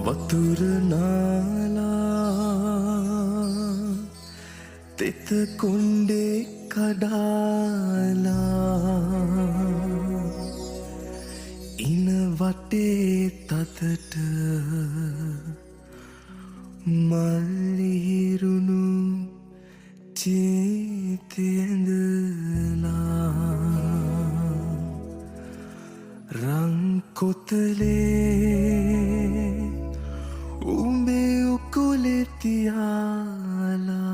වතුර නාලා තෙත කොණ්ඩේ කඩාලා ඉන වටේ තතට මල්ලිහිරුණු චේතයඳලා රංකොතලේ උඹේ උකුලේ තියාලා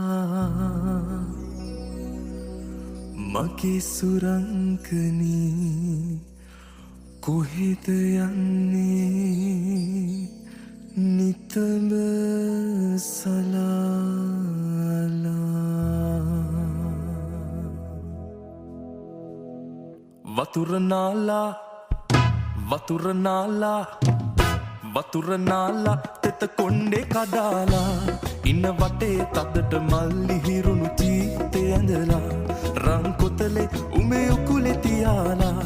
මගේ සුරංකනී කොහෙද යන්නේ නිතඹ සලාලා වතුර නාලා තෙත කොණ්ඩේ කඩාලා ඉන්න වටේ තදට මල්ලිහිරුණු චීතේ ඇඳලා රංකොතලේ උඹේ උකුලේ තියාලා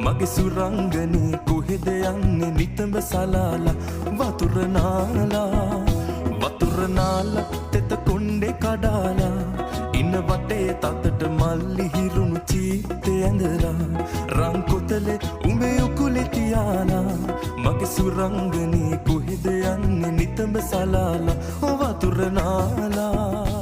මගේ සුරංගනේ කොහෙද යන්නේ නිතඹ සලාලා වතුර නාලා තෙත කොණ්ඩේ කඩාලා ඉන්න වටේ තදට මල්ලිහිරුණු චීතේ ඇඳලා රංකොතලේ උඹේ උකුලේ තියාලා මගේ සුරංගනේ කොහෙද යන්නේ නිතඹ සලාලා වතුර නාලා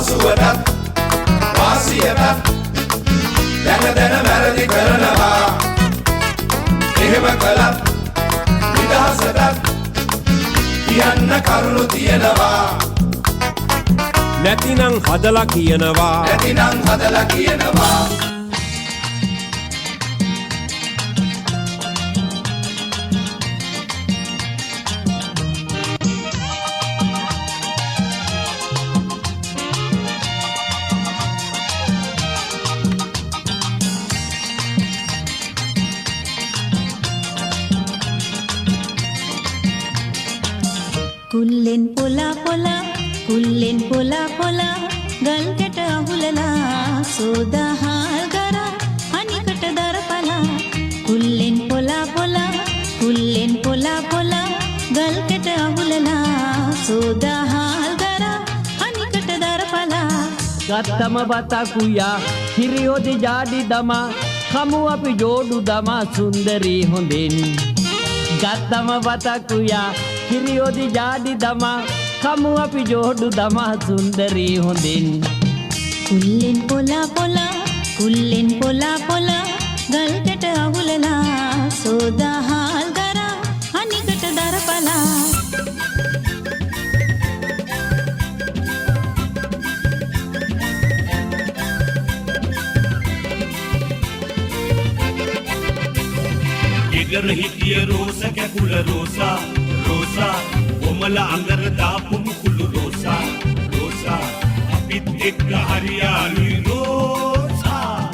සුවදත් වාසියදත් දැන වැරදි කරනවා එහෙම කළත් නිදහසටත් කියන්න කරුණු තියෙනවා නැතිනම් හදලා කියනවා කුල්ලෙන් පොලා ගල්කට අහුලලා සෝදාහල් ගරා අනිකට දරපලා කුල්ලෙන් පොලා ගල්කට අහුලලා සෝදාහල් ගරා අනිකට දරපලා ගත්තම බතකුයා හිරියෝදි ජාඩි දමා කමු අපි ජෝඩු දමා සුන්දරී හොඳින් ගත්තම බතකුයා හිරියෝදි ජාඩි දමා කමු අපි ජෝඩු දමා සුන්දරී හොඳින් කුල්ලෙන් පොලා ගල්කට අහුලලා සෝදාහල් ගරා අනිකට දරපලා ගෙදර හිටිය රෝස කැකුල රෝසා ඔමල අඟර දාපු මුකුළු රෝසා අපිත් එක්ක හරියාලුයි රෝසා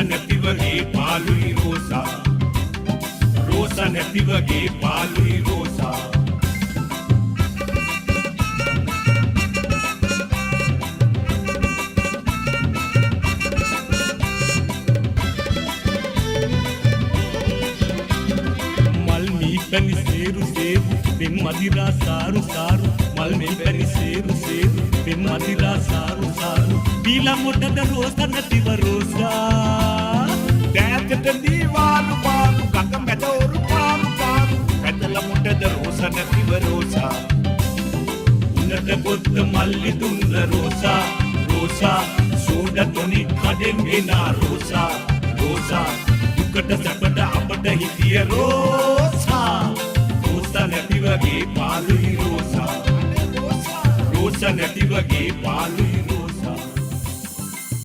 නැති වගේ පාලුයි රෝසා නැති වගේ පාලුයි රෝසා පැණි සේරු පෙම් මදිරා සාරු මල් මේ පැණි සේරු පෙම් මදිරා සාරු බීලා මොටද රෝස නැතිව රෝසා දෑතට දීවාලු පාලු ගඟ මැද ඔරු පාලු පැදලා මොටද රෝස නැතිව රෝසා උන්නට පොත්ත මල්ලි දුන්න රෝසා සෝඩ තොනි කඩෙන් ගෙනා රෝසා දුකට සැපට අපට හිතිය රෝසා නැති වගේ පාලුයි රෝසා නැති වගේ පාලුයි රෝසා